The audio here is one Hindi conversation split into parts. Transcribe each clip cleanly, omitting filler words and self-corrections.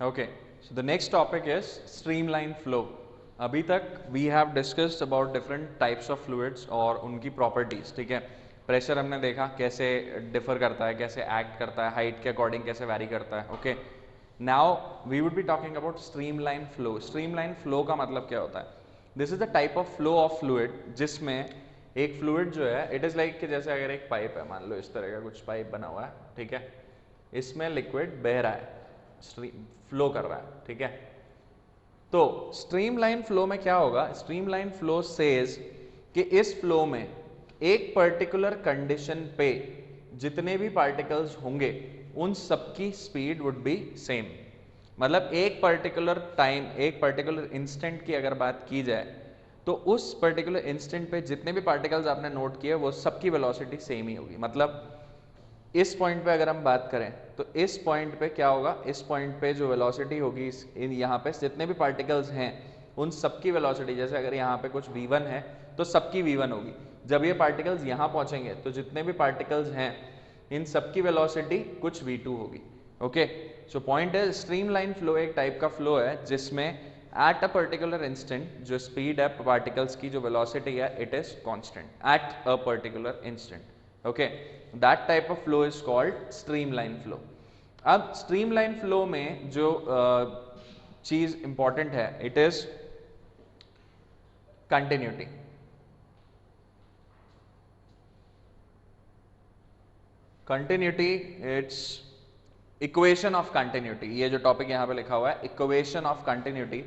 Okay, so the next topic is streamline flow. अभी तक we have discussed about different types of fluids और उनकी properties. ठीक है, प्रेशर हमने देखा कैसे डिफर करता है, कैसे एक्ट करता है, हाइट के अकॉर्डिंग कैसे वैरी करता है. Okay, now we would be talking about streamline flow. Streamline flow का मतलब क्या होता है? This is the type of flow of fluid जिसमें एक फ्लूइड जो है, इट इज लाइक कि जैसे अगर एक पाइप है, मान लो इस तरह का कुछ पाइप बना हुआ है, ठीक है, इसमें लिक्विड बह रहा है, फ्लो कर रहा है, ठीक है. तो स्ट्रीमलाइन फ्लो में क्या होगा? स्ट्रीमलाइन फ्लो सेज कि इस फ्लो में एक पर्टिकुलर कंडीशन पे जितने भी पार्टिकल्स होंगे उन सबकी स्पीड वुड बी सेम. मतलब एक पर्टिकुलर टाइम, एक पर्टिकुलर इंस्टेंट की अगर बात की जाए तो उस पर्टिकुलर इंस्टेंट पे जितने भी पार्टिकल्स आपने नोट किए वो सबकी वेलोसिटी सेम ही होगी. मतलब इस पॉइंट पे अगर हम बात करें तो इस पॉइंट पे क्या होगा? इस पॉइंट पे जो वेलोसिटी होगी यहाँ पे जितने भी पार्टिकल्स हैं उन सबकी वेलोसिटी, जैसे अगर यहाँ पे कुछ v1 है तो सबकी v1 होगी. जब ये पार्टिकल्स यहाँ पहुंचेंगे तो जितने भी पार्टिकल्स हैं इन सबकी वेलोसिटी कुछ v2 होगी. ओके, सो पॉइंट है स्ट्रीमलाइन फ्लो एक टाइप का फ्लो है जिसमें एट अ पर्टिकुलर इंस्टेंट जो स्पीड है पार्टिकल्स की, जो वेलोसिटी है, it is constant at a particular instant. Okay, that type of flow is called streamline flow. अब स्ट्रीमलाइन फ्लो में जो चीज इंपॉर्टेंट है, it is continuity. Continuity, it's equation of continuity. ये जो टॉपिक यहां पे लिखा हुआ है, इक्वेशन ऑफ कंटिन्यूटी,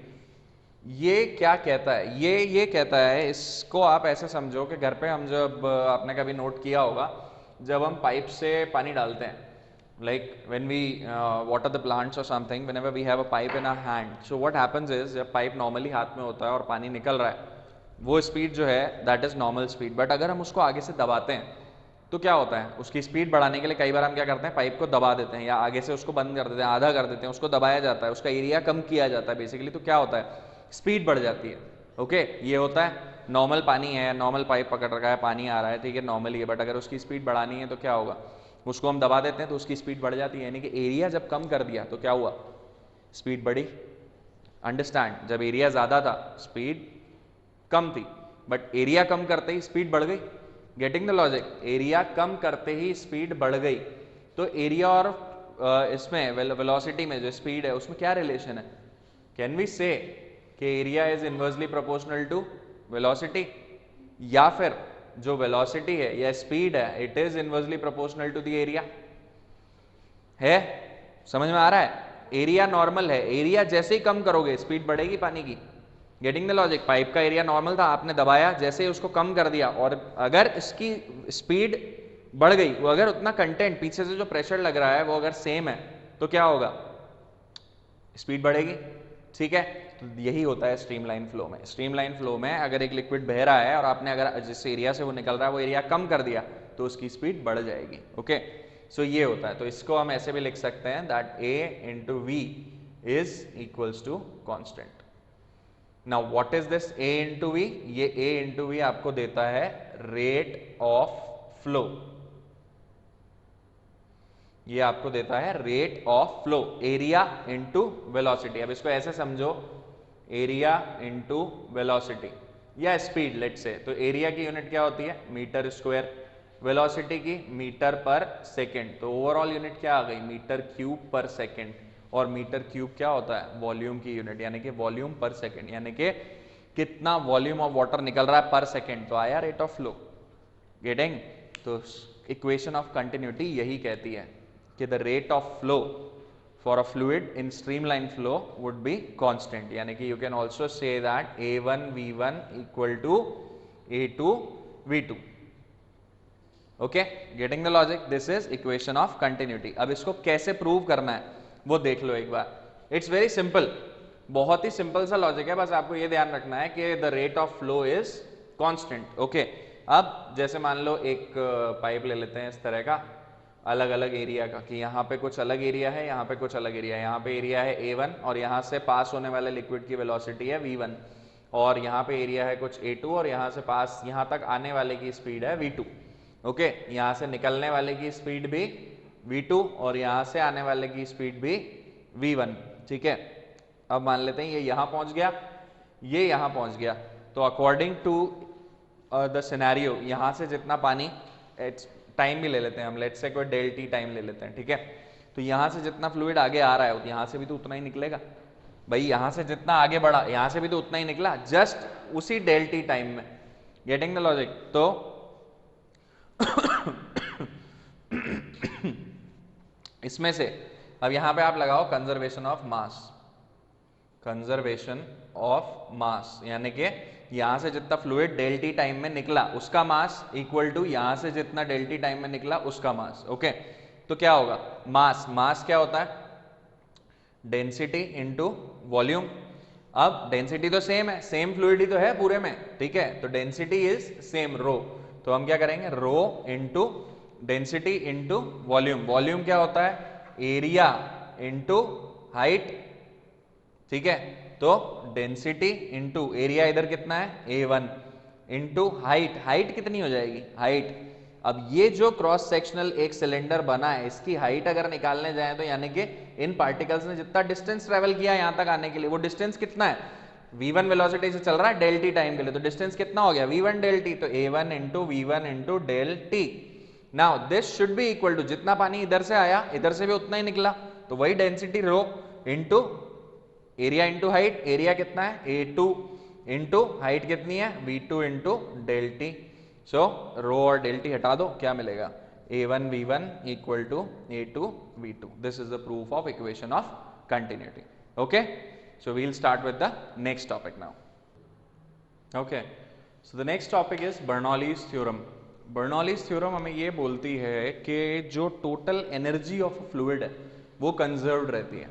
ये क्या कहता है? ये कहता है, इसको आप ऐसे समझो कि घर पे हम जब, आपने कभी नोट किया होगा, जब हम पाइप से पानी डालते हैं, like when we water the plants or something, whenever we have a pipe in our hand, so what happens is जब पाइप नॉर्मली हाथ में होता है और पानी निकल रहा है, वो स्पीड जो है that is normal speed. But अगर हम उसको आगे से दबाते हैं तो क्या होता है? उसकी स्पीड बढ़ाने के लिए कई बार हम क्या करते हैं, पाइप को दबा देते हैं या आगे से उसको बंद कर देते हैं, आधा कर देते हैं, उसको दबाया जाता है, उसका एरिया कम किया जाता है बेसिकली. तो क्या होता है? स्पीड बढ़ जाती है. ओके, ये होता है. नॉर्मल पानी है, नॉर्मल पाइप पकड़ रखा है, पानी आ रहा है, ठीक है, नॉर्मली है, बट अगर उसकी स्पीड बढ़ानी है तो क्या होगा? उसको हम दबा देते हैं तो उसकी स्पीड बढ़ जाती है. यानी कि एरिया जब कम कर दिया तो क्या हुआ? स्पीड बढ़ी. अंडरस्टैंड? जब एरिया ज्यादा था स्पीड कम थी, बट एरिया कम करते ही स्पीड बढ़ गई. Getting the logic? एरिया कम करते ही स्पीड बढ़ गई. तो एरिया और इसमें वेलोसिटी में जो स्पीड है उसमें क्या रिलेशन है? कैन वी से कि area is inversely proportional to velocity, या फिर जो वेलोसिटी है या स्पीड है it is inversely proportional to the area? है, समझ में आ रहा है? एरिया नॉर्मल है, एरिया जैसे ही कम करोगे स्पीड बढ़ेगी पानी की. Getting the logic? पाइप का एरिया नॉर्मल था, आपने दबाया, जैसे ही उसको कम कर दिया, और अगर इसकी स्पीड बढ़ गई, वो अगर उतना कंटेंट पीछे से जो प्रेशर लग रहा है वो अगर सेम है तो क्या होगा? स्पीड बढ़ेगी. ठीक है, तो यही होता है स्ट्रीमलाइन फ्लो में. स्ट्रीमलाइन फ्लो में अगर एक लिक्विड बह रहा है और आपने अगर जिस एरिया से वो निकल रहा है वो एरिया कम कर दिया तो उसकी स्पीड बढ़ जाएगी. ओके, सो ये होता है. तो इसको हम ऐसे भी लिख सकते हैं that A into V is equals to constant. Now what is this A into V? ये A इंटू वी आपको देता है रेट ऑफ फ्लो. ये आपको देता है rate of flow, area into velocity. अब इसको ऐसे समझो, एरिया इंटू वेलोसिटी या स्पीड लेट से. तो एरिया की यूनिट क्या होती है? Metre square. वेलोसिटी की मीटर पर सेकेंड. तो ओवरऑल यूनिट क्या आ गई? मीटर क्यूब पर सेकेंड. और मीटर क्यूब क्या होता है? वॉल्यूम की यूनिट, यानी कि वॉल्यूम पर सेकेंड, यानी कि कितना वॉल्यूम ऑफ वाटर निकल रहा है पर सेकेंड. तो आया रेट ऑफ फ्लो. गेटिंग? तो इक्वेशन ऑफ कंटिन्यूटी यही कहती है कि the rate of flow for a fluid in streamline flow would be constant. यानी कि you can also say that A1 V1 equal to A2 V2. Okay, getting the logic? This is equation of continuity. अब इसको कैसे प्रूव करना है वो देख लो एक बार. It's very simple. बहुत ही सिंपल सा लॉजिक है, बस आपको ये ध्यान रखना है कि the rate of flow is constant. Okay, अब जैसे मान लो एक पाइप ले लेते हैं इस तरह का, अलग अलग एरिया का, कि यहाँ पे कुछ अलग एरिया है, यहाँ पे कुछ अलग एरिया है. यहाँ पे एरिया है A1 और यहाँ से पास होने वाले लिक्विड की वेलोसिटी है V1, और यहाँ पे एरिया है कुछ A2 और यहाँ से पास यहाँ तक आने वाले की स्पीड है V2. ओके, यहाँ से निकलने वाले की स्पीड भी V2 और यहाँ से आने वाले की स्पीड भी V1, ठीक है। अब मान लेते हैं ये यहां पहुंच गया, ये यहां पहुंच गया, तो अकॉर्डिंग टू द सिनेरियो यहां से जितना पानी, टाइम भी ले लेते हैं हम, लेट्स से कोई डेल टी टाइम ले लेते हैं, ठीक है। तो यहां से जितना फ्लूइड आगे आ रहा है यहां से भी तो उतना ही निकलेगा भाई, यहां से जितना आगे बढ़ा यहां से भी तो उतना ही निकला, जस्ट उसी डेल टी टाइम में। Getting the logic? तो इसमें से अब यहां पे आप लगाओ conservation of mass, conservation of mass, यानी कि यहां से जितना फ्लूइड डेल टी टाइम में निकला उसका मास इक्वल टू यहां से जितना डेल टी टाइम में निकला उसका मास। ओके, तो क्या होगा? मास क्या होता है? Density into volume. अब डेंसिटी तो सेम है, सेम फ्लूइड ही तो है पूरे में, ठीक है, तो डेंसिटी इज सेम रो, तो हम क्या करेंगे? Rho into density into volume. Volume क्या होता है? एरिया इंटू हाइट, ठीक है, तो डेंसिटी इंटू एरिया इधर कितना है? A1 इंटू हाइट, हाइट कितनी हो जाएगी? हाइट, अब ये जो क्रॉस सेक्शनल एक सिलेंडर बना है इसकी हाइट अगर निकालने जाए तो यानी कि इन पार्टिकल्स ने जितना डिस्टेंस ट्रेवल किया यहां तक आने के लिए, वो डिस्टेंस कितना है? V1 वेलोसिटी से चल रहा है डेल टी टाइम के लिए, तो डिस्टेंस कितना हो गया? V1 डेल टी, तो A1 into V1 into del t. Now this should be equal to, जितना पानी इधर से आया इधर से भी उतना ही निकला, तो वही density rho into area into height. Area कितना है? A2 इंटू हाइट कितनी है? V2 into del T. So rho और डेल टी हटा दो, क्या मिलेगा? A1 V1 equal to A2 V2। This is the proof of equation of continuity. Okay, so we'll start with the next topic now. Okay, so the next topic is Bernoulli's theorem. Bernoulli's theorem हमें ये बोलती है कि जो टोटल एनर्जी ऑफ फ्लूइड है वो कंजर्व्ड रहती है।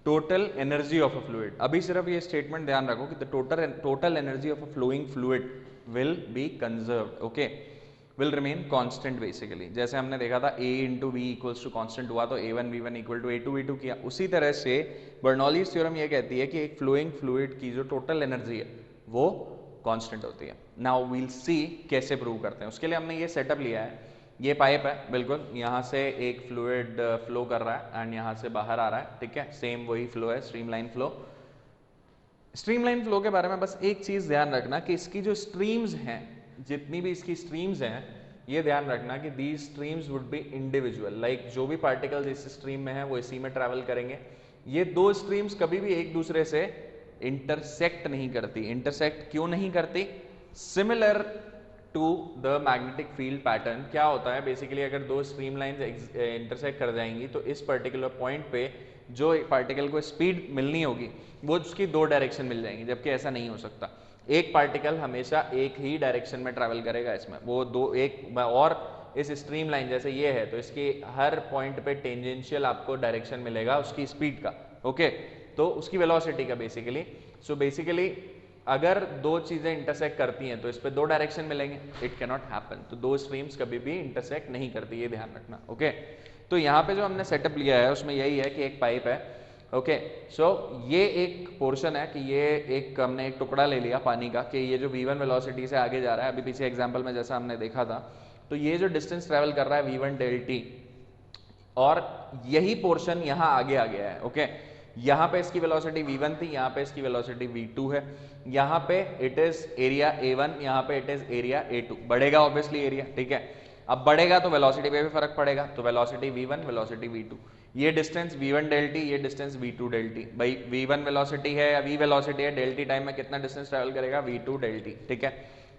Total energy of a fluid, अभी सिर्फ ये स्टेटमेंट ध्यान रखो कि the total energy of a flowing fluid will be conserved, okay, will remain constant basically। जैसे हमने देखा था A into V equals to constant हुआ तो A1 V1 equal to A2 V2 किया, उसी तरह से बर्नौलीज थ्योरम ये कहती है कि एक फ्लोइंग फ्लूइड की जो टोटल एनर्जी है वो कांस्टेंट होती है। नाउ वील सी कैसे प्रूव करते हैं। उसके लिए हमने ये सेटअप लिया है, ये पाइप है बिल्कुल, यहाँ से एक फ्लूइड फ्लो कर रहा है एंड यहाँ से बाहर आ रहा है, ठीक है, सेम वही फ्लो है, स्ट्रीमलाइन फ्लो। स्ट्रीमलाइन फ्लो के बारे में बस एक चीज ध्यान रखना कि इसकी जो स्ट्रीम्स हैं, जितनी भी इसकी स्ट्रीम्स हैं, ये ध्यान रखना कि these streams would be individual, like जो भी पार्टिकल्स इस स्ट्रीम में है वो इसी में ट्रैवल करेंगे। ये दो स्ट्रीम्स कभी भी एक दूसरे से इंटरसेक्ट नहीं करती। इंटरसेक्ट क्यों नहीं करती? Similar to the magnetic field pattern क्या होता है बेसिकली, अगर दो स्ट्रीम लाइंस इंटरसेक्ट कर जाएंगी तो इस पर्टिकुलर पॉइंट पे जो पार्टिकल को स्पीड मिलनी होगी वो उसकी दो डायरेक्शन मिल जाएंगी, जबकि ऐसा नहीं हो सकता। एक पार्टिकल हमेशा एक ही डायरेक्शन में ट्रैवल करेगा, इसमें वो दो एक, और इस स्ट्रीम लाइन जैसे ये है तो इसकी हर पॉइंट पे टेंजेंशियल आपको डायरेक्शन मिलेगा उसकी स्पीड का, ओके, तो उसकी वेलोसिटी का बेसिकली। सो बेसिकली अगर दो चीजें इंटरसेक्ट करती हैं तो इस पे दो डायरेक्शन मिलेंगे, इट कैन नॉट हैपन, तो दो स्ट्रीम्स कभी भी इंटरसेक्ट नहीं करती, ये ध्यान रखना, ओके। तो यहाँ पे जो हमने सेटअप लिया है उसमें यही है कि एक पाइप है, ओके, सो ये एक पोर्शन है कि ये एक हमने एक टुकड़ा ले लिया पानी का कि ये जो V1 वेलोसिटी से आगे जा रहा है, अभी पीछे एग्जांपल में जैसा हमने देखा था, तो ये जो डिस्टेंस ट्रेवल कर रहा है V1 डेल टी, और यही पोर्शन यहाँ आगे आ गया है, ओके। यहाँ पे इसकी वेलोसिटी V1 थी, यहाँ पे इसकी वेलोसिटी V2 है, यहाँ पे इट इज एरिया A1, यहाँ पे इट इज एरिया A2। बढ़ेगा ऑब्वियसली एरिया, ठीक है, अब बढ़ेगा तो वेलोसिटी पे भी फर्क पड़ेगा, तो वेलोसिटी V1 वेलोसिटी V2, ये डिस्टेंस V1 डेल टी, ये डिस्टेंस V2 डेल टी। भाई V1 वेलोसिटी है या V वेलोसिटी है, डेल टी टाइम में कितना डिस्टेंस ट्रैवल करेगा? V2 डेल टी, ठीक है,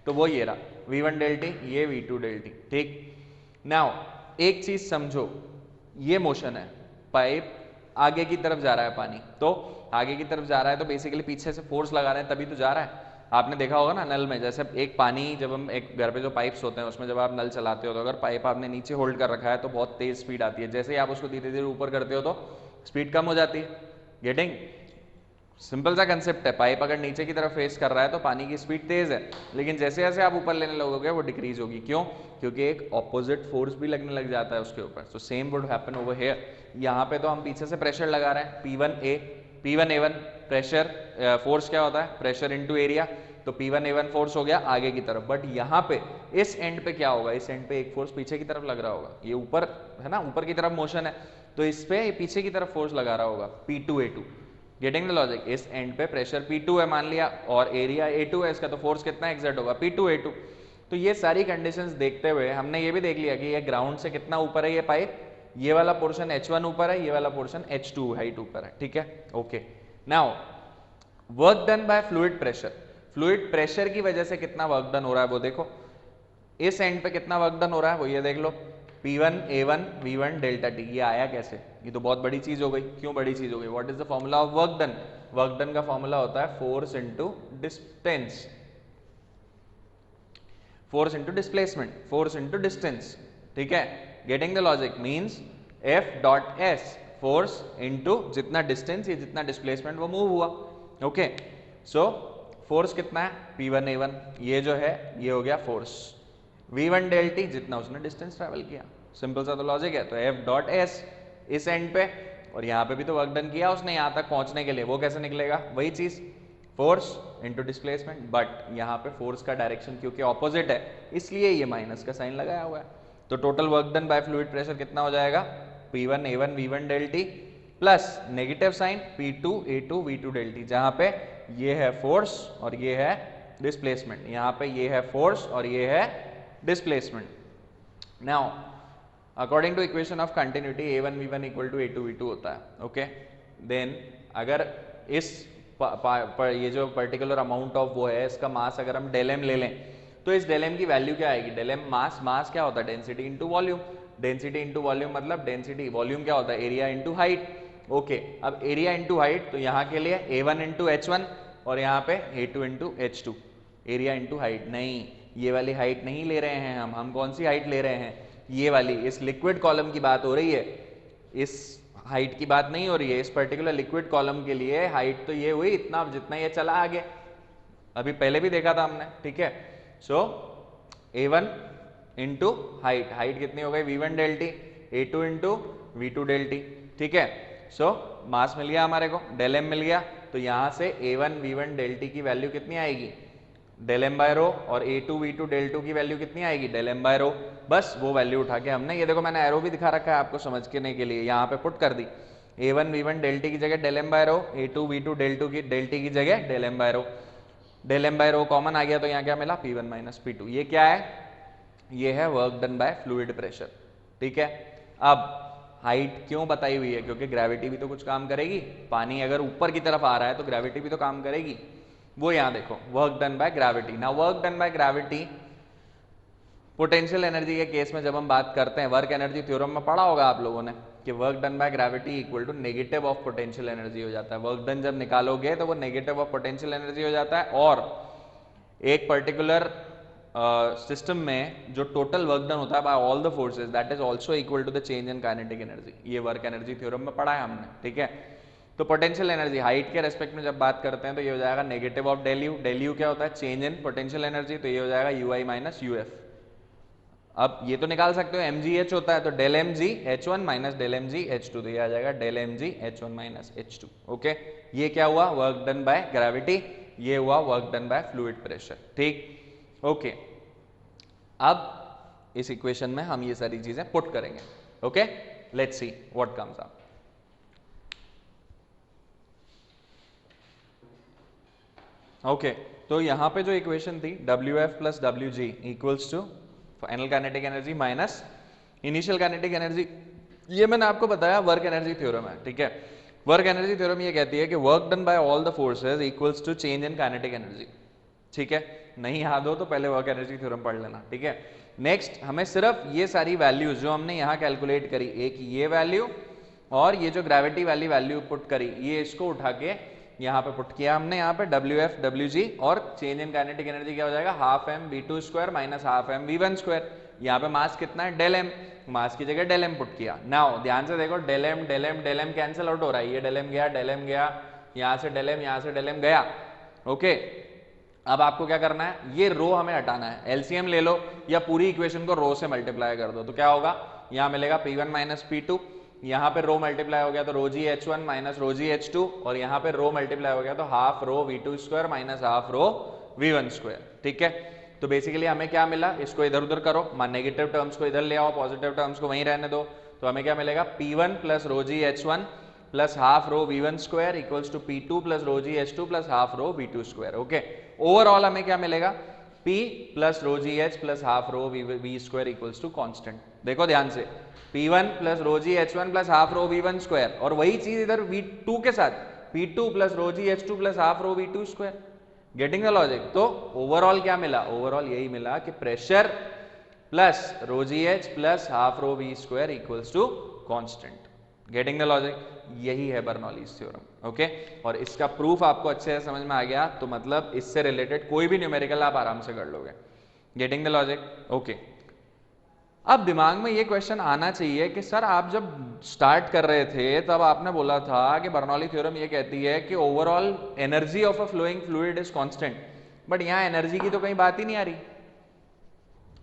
तो वो ये रहा V1 डेल टी, ये V2 डेल टी, ठीक। नाउ एक चीज समझो, ये मोशन है, पाइप आगे की तरफ जा रहा है पानी, तो आगे की तरफ जा रहा है तो बेसिकली पीछे से फोर्स लगा रहे हैं तभी तो जा रहा है। आपने देखा होगा ना नल में, जैसे एक पानी, जब हम एक घर पे जो पाइप्स होते हैं उसमें जब आप नल चलाते हो तो अगर पाइप आपने नीचे होल्ड कर रखा है तो बहुत तेज स्पीड आती है, जैसे ही आप उसको धीरे धीरे ऊपर करते हो तो स्पीड कम हो जाती है। गेटिंग? सिंपल सा कंसेप्ट है, पाइप अगर नीचे की तरफ फेस कर रहा है तो पानी की स्पीड तेज है, लेकिन जैसे जैसे आप ऊपर लेने लगोगे वो डिक्रीज होगी। क्यों? क्योंकि एक ऑपोजिट फोर्स भी लगने लग जाता है उसके ऊपर। So same would happen over here. यहाँ पे तो हम पीछे से प्रेशर लगा रहे हैं, P1A1 प्रेशर, फोर्स क्या होता है? प्रेशर इनटू एरिया, तो P1A1 फोर्स हो गया आगे की तरफ, बट यहाँ पे इस एंड पे क्या होगा? इस एंड पे एक फोर्स पीछे की तरफ लग रहा होगा, ये ऊपर है ना, ऊपर की तरफ मोशन है, तो इस पे पीछे की तरफ फोर्स लगा रहा होगा P2A2। Getting the logic? इस एंड पे प्रेशर P2 है मान लिया और एरिया A2 है इसका, तो फोर्स कितना एक्सर्ट होगा? P2A2। तो ये सारी कंडीशंस देखते हुए हमने ये भी देख लिया कि ये ग्राउंड से कितना ऊपर है ये पाइप, ये वाला पोर्शन H1 ऊपर है, ये वाला पोर्शन H2 हाइट ऊपर है, ठीक है, okay. Now work done by fluid pressure, fluid pressure की वजह से कितना वर्क डन हो रहा है वो देखो। इस एंड पे कितना वर्क डन हो रहा है वो ये देख लो, P1A1 V1 डेल्टा टी। ये आया कैसे? ये तो बहुत बड़ी चीज हो गई। क्यों बड़ी चीज हो गई? What is the formula of work done? Work done का फॉर्मूला होता है force into distance, force into displacement, force into distance, ठीक है। Getting the logic? Means F dot S, force into जितना डिस्टेंस, ये जितना डिस्प्लेसमेंट वो मूव हुआ, ओके। सो फोर्स कितना है? P1A1, ये जो है ये हो गया फोर्स, V1 डेल टी जितना उसने डिस्टेंस ट्रैवल किया। सिंपल सा तो लॉजिक है। तो F डॉट S इस एंड पे, और यहाँ पे भी तो वर्क डन किया उसने यहाँ तक पहुंचने के लिए, वो कैसे निकलेगा? वही चीज, फोर्स इनटू डिस्प्लेसमेंट, बट यहाँ पे फोर्स का डायरेक्शन क्योंकि ऑपोजिट है इसलिए ये माइनस का साइन लगाया हुआ है। तो total work done by fluid pressure कितना हो जाएगा? P1A1 V1 del t plus negative sign P2A2 V2 del t, जहां पे ये है फोर्स और ये है डिस्प्लेसमेंट, यहाँ पे ये है फोर्स और ये है displacement. Now according to equation of continuity A1 V1 equal to A2 V2 होता है, ओके। देन अगर इस ये जो पर्टिकुलर अमाउंट ऑफ वो है इसका मास अगर हम डेल एम ले लें तो इस डेल एम की वैल्यू क्या आएगी? डेल एम मास, मास क्या होता है? Density into volume, density into volume मतलब डेंसिटी, वॉल्यूम क्या होता है? Area into height, okay. अब एरिया इंटू हाइट, तो यहाँ के लिए A1 इंटू H1 और यहाँ पे A2 into H2, area into height. नहीं, ये वाली हाइट नहीं ले रहे हैं हम कौन सी हाइट ले रहे हैं? ये वाली, इस लिक्विड कॉलम की बात हो रही है, इस हाइट की बात नहीं हो रही है। इस पर्टिकुलर लिक्विड कॉलम के लिए हाइट तो ये हुई इतना, जितना ये चला आगे, अभी पहले भी देखा था हमने, ठीक है। सो A1 इंटू हाइट, हाइट कितनी हो गई? V1 del t, A2 into V2 del t, ठीक है। सो मास मिल गया हमारे को, डेल एम मिल गया, तो यहाँ से A1 V1 डेल टी की वैल्यू कितनी आएगी? डेल एम बाय रो, और A2 V2 डेल टू की वैल्यू कितनी आएगी? डेल एम बाय रो। बस वो वैल्यू उठा के हमने, ये देखो मैंने एरो भी दिखा रखा है आपको समझने के लिए, यहाँ पे पुट कर दी। A1 V1 डेल टी की जगह डेल एम बाय रो, A2 V2 डेल टी की जगह डेल एम बाय रो, डेल एम बाय रो कॉमन आ गया तो यहाँ क्या मिला? P1 minus P2। ये क्या है? ये है work done by fluid pressure, ठीक है। अब हाइट क्यों बताई हुई है? क्योंकि ग्रेविटी भी तो कुछ काम करेगी, पानी अगर ऊपर की तरफ आ रहा है तो ग्रेविटी भी तो काम करेगी, वो यहाँ देखो, वर्क डन बाय ग्रेविटी। ना work done by gravity potential energy के केस में जब हम बात करते हैं, वर्क एनर्जी थ्योरम में पढ़ा होगा आप लोगों ने कि work done by gravity equal to negative of potential energy हो जाता है। वर्क डन जब निकालोगे तो वो नेगेटिव ऑफ पोटेंशियल एनर्जी हो जाता है, और एक पर्टिकुलर सिस्टम में जो टोटल वर्क डन होता है by all the forces that is also equal to the change in kinetic energy. ये वर्क एनर्जी थ्योरम में पढ़ा है हमने, ठीक है। तो पोटेंशियल एनर्जी हाइट के रेस्पेक्ट में जब बात करते हैं तो ये हो जाएगा negative of del U. Del U क्या होता है? चेंज इन पोटेंशियल एनर्जी, तो ये हो जाएगा ui माइनस uf। अब ये तो निकाल सकते हो mgh होता है, तो del mg h1 minus del mg h2, तो ये आ जाएगा del mg h1 minus h2, okay. ये क्या हुआ? वर्क डन बाय ग्रेविटी, ये हुआ work done by fluid pressure, ठीक, ओके। अब इस इक्वेशन में हम ये सारी चीजें पुट करेंगे, okay. Let's see what comes up. Okay, तो यहाँ पे जो इक्वेशन थी WF plus WG equals to final kinetic energy minus initial kinetic energy, ये मैंने आपको बताया वर्क एनर्जी थ्योरम है, ठीक है। वर्क एनर्जी थ्योरम ये कहती है कि work done by all the forces equals to change in kinetic energy, ठीक है। नहीं याद हो तो पहले वर्क एनर्जी थ्योरम पढ़ लेना, ठीक है। नेक्स्ट हमें सिर्फ ये सारी वैल्यूज जो हमने यहाँ कैलकुलेट करी, एक ये वैल्यू और ये जो ग्रेविटी वाली वैल्यू पुट करी, ये इसको उठा के यहाँ पे पुट किया हमने, यहाँ पे WF WG, और चेंज इन काइनेटिक एनर्जी क्या हो जाएगा? Half m v2 square minus half m v1 square. यहाँ पे मास कितना है? डेल m, मास की जगह डेल m पुट किया। नाउ ध्यान से देखो, डेल m कैंसिल आउट हो रहा है, ये डेल m गया, यहाँ से डेल m, यहाँ से डेल m गया, ओके। अब आपको क्या करना है? ये रो हमें हटाना है, एलसीएम ले लो या पूरी इक्वेशन को रो से मल्टीप्लाई कर दो, तो क्या होगा? यहाँ मिलेगा P1 माइनस P2, यहाँ पे रो मल्टीप्लाई हो गया तो रो g H1 minus rho g H2, और यहाँ पे रो मल्टीप्लाई हो गया तो half rho V2 square minus half rho V1 square, ठीक है। तो बेसिकली हमें क्या मिला? इसको इधर उधर करो, नेगेटिव टर्म्स को इधर ले आओ, पॉजिटिव टर्म्स को वहीं रहने दो, तो हमें क्या मिलेगा, P1 plus rho g H1 plus half rho V1 square equals to P2 plus rho g H2 plus half rho V2 square. Okay, overall हमें क्या मिलेगा, P plus rho g H plus half rho V square equals to constant. देखो ध्यान से, P1 plus rho g H1 plus half rho V1 square, और वही चीज इधर V2 के साथ P2 plus rho g H2 plus half rho V2 square. Getting the logic? तो ओवरऑल क्या मिला, ओवरऑल यही मिला कि pressure plus rho g h plus half rho V square equals to constant. Getting the logic? यही है बर्नौलीज थ्योरम। ओके, और इसका प्रूफ आपको अच्छे से समझ में आ गया तो मतलब इससे रिलेटेड कोई भी न्यूमेरिकल आप आराम से कर लोगे। Getting the logic? ओके, अब दिमाग में ये क्वेश्चन आना चाहिए कि सर आप जब स्टार्ट कर रहे थे तब आपने बोला था कि बर्नौली थ्योरम ये कहती है कि overall energy of a flowing fluid is constant, but यहां एनर्जी की तो कहीं बात ही नहीं आ रही।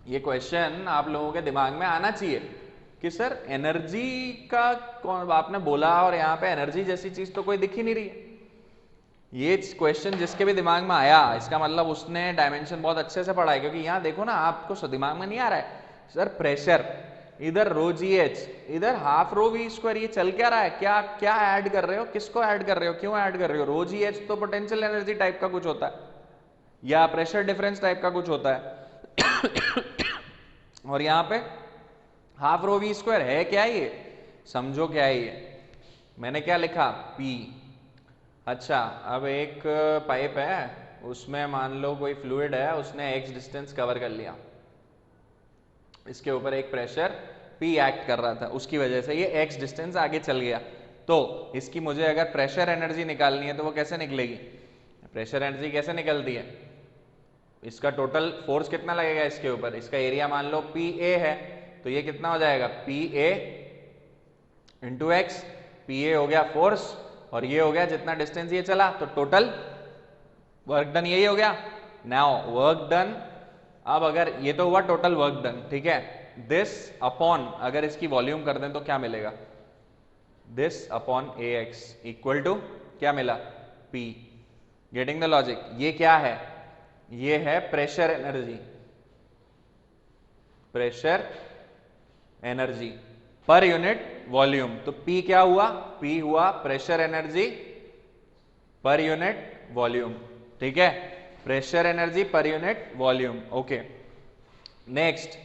ये क्वेश्चन आप लोगों के दिमाग में आना चाहिए कि सर एनर्जी का आपने बोला और यहाँ पे एनर्जी जैसी चीज तो कोई दिख ही नहीं रही है। ये क्वेश्चन जिसके भी दिमाग में आया इसका मतलब उसने डायमेंशन बहुत अच्छे से पढ़ा है, क्योंकि यहाँ देखो ना आपको दिमाग में नहीं आ रहा है सर प्रेशर, इधर रो जी एच, इधर हाफ रो वी स्क्वायर, ये चल क्या रहा है, क्या क्या ऐड कर रहे हो, किसको ऐड कर रहे हो, क्यों ऐड कर रहे हो? रो जी एच तो पोटेंशियल एनर्जी टाइप का कुछ होता है या प्रेशर डिफरेंस टाइप का कुछ होता है और यहाँ पे हाफ रो वी स्क्वायर है क्या, ये समझो क्या है ये, मैंने क्या लिखा P। अच्छा, अब एक पाइप है उसमें मान लो कोई फ्लूइड है, उसने x डिस्टेंस कवर कर लिया, इसके ऊपर एक प्रेशर P एक्ट कर रहा था, उसकी वजह से ये x डिस्टेंस आगे चल गया। तो इसकी मुझे अगर प्रेशर एनर्जी निकालनी है तो वो कैसे निकलेगी, प्रेशर एनर्जी कैसे निकलती है, इसका टोटल फोर्स कितना लगेगा इसके ऊपर, इसका एरिया मान लो PA है, तो ये कितना हो जाएगा PA इंटू एक्स, PA हो गया फोर्स और ये हो गया जितना डिस्टेंस ये चला, तो टोटल वर्क डन यही हो गया। नाउ वर्क डन, अब अगर ये तो हुआ टोटल वर्क डन, ठीक है, दिस अपॉन अगर इसकी वॉल्यूम कर दें तो क्या मिलेगा, this upon AX equal to क्या मिला P। Getting the logic? ये क्या है, ये है pressure energy, pressure energy per unit volume. तो P क्या हुआ, P हुआ pressure energy per unit volume, ठीक है, pressure energy per unit volume. Okay, next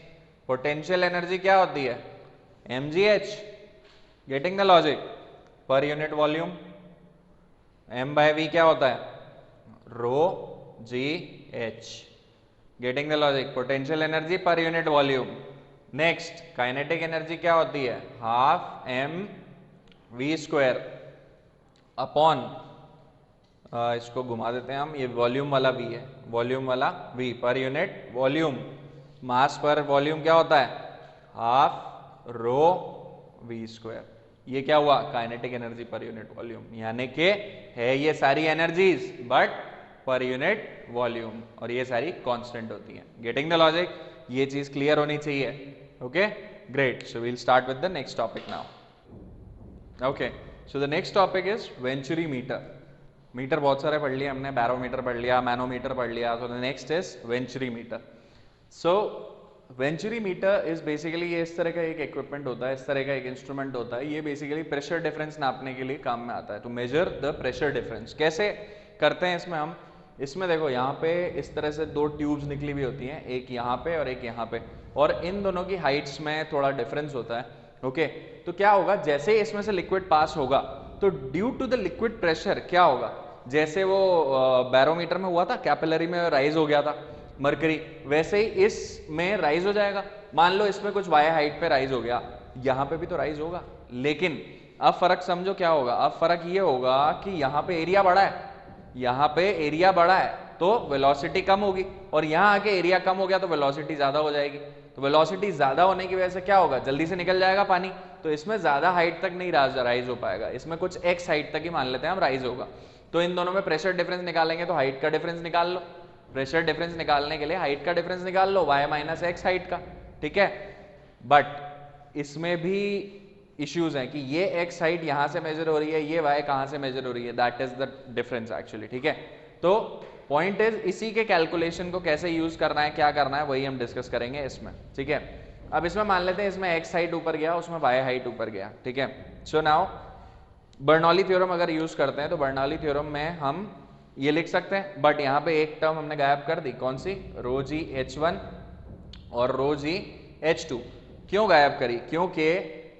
potential energy क्या होती है, mgh। Getting the logic? Per unit volume, m by v क्या होता है, rho g h. Getting the logic? Potential energy per unit volume. Next kinetic energy क्या होती है, half m v square upon, इसको घुमा देते हैं हम, ये वॉल्यूम वाला v है, वॉल्यूम वाला v पर यूनिट वॉल्यूम, मास पर वॉल्यूम क्या होता है, हाफ रो v स्क्वायर। ये क्या हुआ, kinetic energy per unit volume, यानी कि है ये सारी energies but per unit volume, और ये सारी कांस्टेंट होती हैं। Getting the logic? ये चीज क्लियर होनी चाहिए। Okay, great, so we'll start with the next topic now. Okay, so the next topic is venturi meter. Meter बहुत सारे पढ़ लिए हमने, बैरोमीटर पढ़ लिया, मैनोमीटर पढ़ लिया, सो the next is venturi metre. So venturi meter is basically ये इस तरह का एक इक्विपमेंट होता है, इस तरह का एक इंस्ट्रूमेंट होता है, ये बेसिकली प्रेशर डिफरेंस नापने के लिए काम में आता है, to measure the pressure difference. कैसे करते हैं इसमें हम, इसमें देखो यहाँ पे इस तरह से दो ट्यूब्स निकली हुई होती हैं, एक यहाँ पे और एक यहाँ पे, और इन दोनों की हाइट्स में थोड़ा डिफरेंस होता है। ओके, तो क्या होगा, जैसे ही इसमें से लिक्विड पास होगा तो due to the liquid pressure क्या होगा, जैसे वो बैरोमीटर में हुआ था, कैपिलरी में राइज हो गया था मरकरी, वैसे ही इसमें राइज हो जाएगा। मान लो इसमें कुछ वाई हाइट पे राइज हो गया, यहाँ पे भी तो राइज होगा, लेकिन अब फर्क समझो क्या होगा, अब फर्क ये होगा कि यहाँ पे एरिया बड़ा है, यहाँ पे एरिया बड़ा है तो वेलोसिटी कम होगी, और यहाँ आके एरिया कम हो गया तो वेलोसिटी ज्यादा हो जाएगी। तो वेलोसिटी ज्यादा होने की वजह से क्या होगा, जल्दी से निकल जाएगा पानी, तो इसमें ज्यादा हाइट तक नहीं राइज हो पाएगा, इसमें कुछ एक्स हाइट तक ही मान लेते हैं हम राइज होगा। तो इन दोनों में प्रेशर डिफरेंस निकालेंगे तो हाइट का डिफरेंस निकाल लो, प्रेशर डिफरेंस निकालने के लिए हाइट का डिफरेंस निकाल लो, y माइनस एक्स हाइट का, ठीक है। बट इसमें भी इश्यूज हैं कि ये x हाइट यहां से मेजर हो रही है, ये y कहां से मेजर हो रही है, that is the difference actually, ठीक है। तो पॉइंट इज इसी के कैलकुलेशन को कैसे यूज करना है, क्या करना है, वही हम डिस्कस करेंगे इसमें, ठीक है। अब इसमें मान लेते हैं इसमें x हाइट ऊपर गया, उसमें y हाइट ऊपर गया, ठीक है। सो नाउ बर्नौली थ्योरम अगर यूज करते हैं तो बर्नौली थ्योरम में हम ये लिख सकते हैं, बट यहाँ पे एक टर्म हमने गायब कर दी, कौन सी, रो जी H1 और रो जी H2। क्यों गायब करी, क्योंकि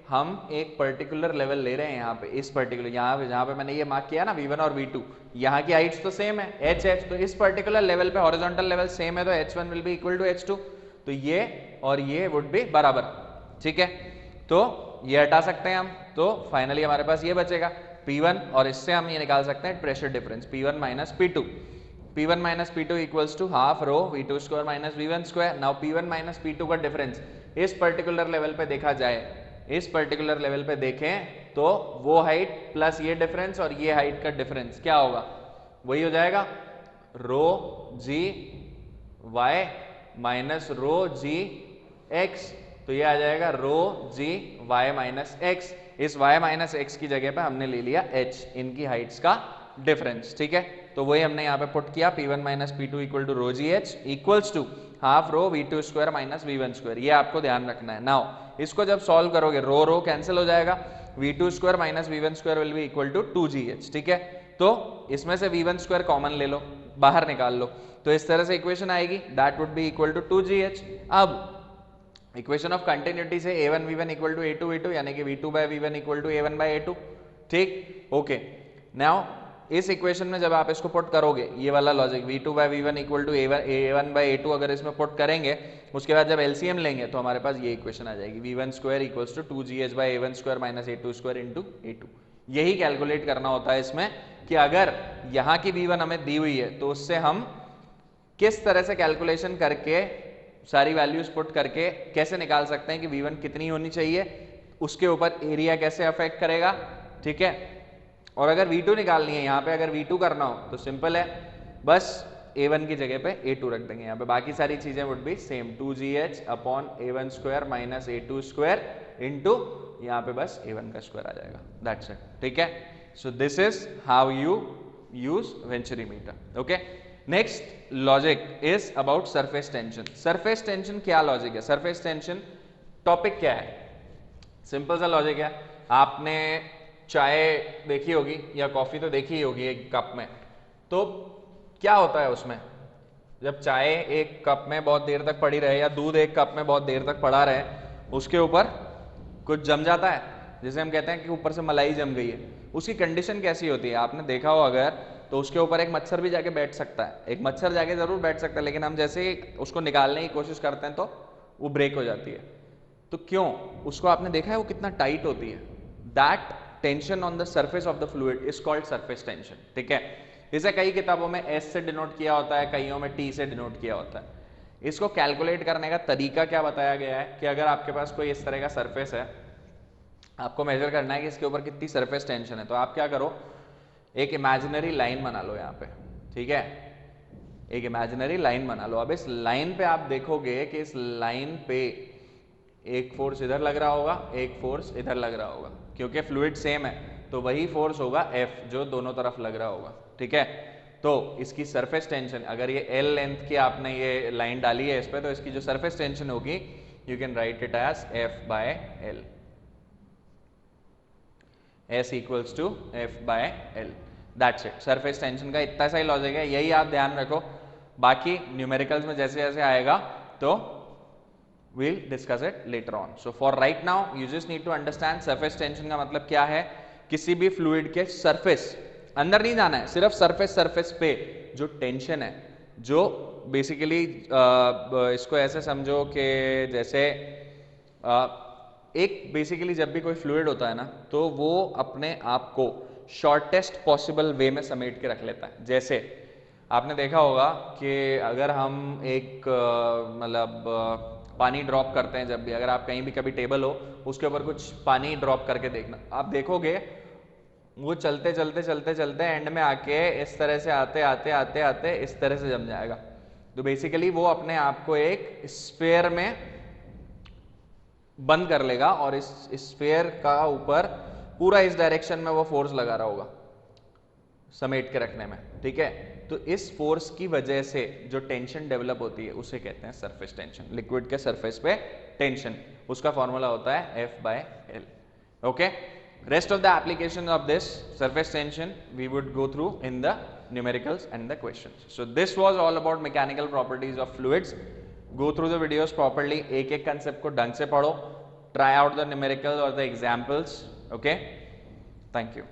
हम एक पर्टिकुलर लेवल ले रहे हैं यहाँ पे, इस पर्टिकुलर यहाँ पे जहाँ पे मैंने ये मार्क किया ना V1 और V2, यहाँ की हाइट्स तो सेम है H, तो इस पर्टिकुलर लेवल पे हॉरिजॉन्टल लेवल सेम है, तो H1 will be equal to H2, तो ये और ये वुड बी बराबर, ठीक है। तो ये हटा सकते हैं हम, तो फाइनली हमारे पास ये बचेगा P1, और इससे हम ये निकाल सकते हैं pressure difference P1 minus P2, P1 minus P2 equals to half rho V2 square minus V1 square. Now P1 minus P2 का डिफरेंस इस पर्टिकुलर लेवल पे देखा जाए, इस पर्टिकुलर लेवल पे देखें तो वो हाइट प्लस ये डिफरेंस और ये हाइट का डिफरेंस क्या होगा, वही हो जाएगा रो जी वाई माइनस रो जी एक्स, तो ये आ जाएगा रो जी वाई माइनस एक्स। इस y माइनस एक्स की जगह पे हमने ले लिया h, इनकी हाइट्स का डिफरेंस, ठीक है। तो वही हमने यहाँ पे पुट किया P1 minus P2 equal to rho g h equals to half rho V2 square minus V1 square, ये आपको ध्यान रखना है। नाउ इसको जब सॉल्व करोगे रो रो कैंसिल हो जाएगा, V2 square minus V1 square will be equal to 2GH, ठीक है। तो इसमें से V1 स्क्वायर कॉमन ले लो, बाहर निकाल लो, तो इस तरह से इक्वेशन आएगी, that would be equal to 2GH। अब इक्वेशन ऑफ कंटिन्यूटी से a1 v1 equal to a2 v2 यानी कि v2 by v1 equal to a1 by a2, ठीक, ओके। नाउ इस इक्वेशन में जब आप इसको पुट करोगे, ये वाला logic v2 by v1 equal to a1 by a2 अगर इसमें पुट करेंगे, उसके बाद जब एलसीएम लेंगे तो हमारे पास ये इक्वेशन आ जाएगी v1 square equals to 2gh by a1 square minus a2 square into a2। यही कैलकुलेट करना होता है इसमें कि अगर यहाँ की v1 हमें दी हुई है तो उससे हम किस तरह से कैलकुलेशन करके सारी वैल्यूज पुट करके कैसे निकाल सकते हैं कि V1 कितनी होनी चाहिए, उसके ऊपर एरिया कैसे अफेक्ट करेगा, ठीक है। और अगर V2 निकालनी है, यहाँ पे अगर V2 करना हो तो सिंपल है, बस A1 की जगह पे A2 रख देंगे, यहाँ पे बाकी सारी चीजें would be same, 2GH upon A1 square minus A2 square into यहाँ पे बस A1 का स्क्वायर आ जाएगा, दैट्स इट, ठीक है। So this is how you use venturimeter, okay. Next logic is about surface tension. Surface tension क्या लॉजिक है, सरफेस टेंशन टॉपिक क्या है, सिंपल सा लॉजिक है। आपने चाय देखी होगी या कॉफी तो देखी ही होगी एक कप में, तो क्या होता है उसमें, जब चाय एक कप में बहुत देर तक पड़ी रहे या दूध एक कप में बहुत देर तक पड़ा रहे, उसके ऊपर कुछ जम जाता है, जिसे हम कहते हैं कि ऊपर से मलाई जम गई है। उसकी कंडीशन कैसी होती है, आपने देखा हो अगर, तो उसके ऊपर एक मच्छर भी जाके बैठ सकता है, एक मच्छर जाके जरूर बैठ सकता है, लेकिन हम जैसे ही उसको निकालने की कोशिश करते हैं तो वो ब्रेक हो जाती है। तो क्यों, उसको आपने देखा है वो कितना टाइट होती है। That tension on the surface of the fluid is called surface tension, ठीक है। इसे कई किताबों में एस से डिनोट किया होता है, कईयों में टी से डिनोट किया होता है। इसको कैलकुलेट करने का तरीका क्या बताया गया है कि अगर आपके पास कोई इस तरह का सरफेस है, आपको मेजर करना है कि इसके ऊपर कितनी सरफेस टेंशन है, तो आप क्या करो, एक इमेजिनरी लाइन बना लो यहाँ पे, ठीक है, एक इमेजिनरी लाइन बना लो। अब इस लाइन पे आप देखोगे कि इस लाइन पे एक फोर्स इधर लग रहा होगा, एक फोर्स इधर लग रहा होगा, क्योंकि फ्लूइड सेम है तो वही फोर्स होगा F जो दोनों तरफ लग रहा होगा, ठीक है। तो इसकी सरफेस टेंशन, अगर ये L लेंथ की आपने ये लाइन डाली है इस पे, तो इसकी जो सरफेस टेंशन होगी, you can write it as F by L, S equals to F by L, that's it. Surface tension का इतना सा ही लॉजिक है, यही आप ध्यान रखो। बाकी न्यूमेरिकल्स में जैसे जैसे आएगा तो we'll discuss it later on. So for right now you just need to understand surface tension का मतलब क्या है। किसी भी फ्लूइड के सरफेस, अंदर नहीं जाना है, सिर्फ सरफेस पे जो टेंशन है, जो बेसिकली इसको ऐसे समझो कि जैसे एक बेसिकली जब भी कोई फ्लूइड होता है ना, तो वो अपने आप को शॉर्टेस्ट पॉसिबल वे में समेट के रख लेता है। जैसे आपने देखा होगा कि अगर हम एक मतलब पानी ड्रॉप करते हैं, जब भी अगर आप कहीं भी कभी टेबल हो उसके ऊपर कुछ पानी ड्रॉप करके देखना, आप देखोगे वो चलते चलते चलते चलते एंड में आके इस तरह से आते आते आते आते इस तरह से जम जाएगा। तो बेसिकली वो अपने आप को एक स्फीयर में बंद कर लेगा और इस स्फीयर का ऊपर पूरा इस डायरेक्शन में वो फोर्स लगा रहा होगा समेट के रखने में, ठीक है। तो इस फोर्स की वजह से जो टेंशन डेवलप होती है उसे कहते हैं सरफेस टेंशन। लिक्विड के सरफेस पे टेंशन, उसका फॉर्मूला होता है F/L. Okay, rest of the application of this surface tension we would go through in the numericals and the questions. So this was all about mechanical properties of fluids. Go through the videos properly, एक एक concept को ढंग से पढ़ो, try out the numerical or the examples. Okay, thank you.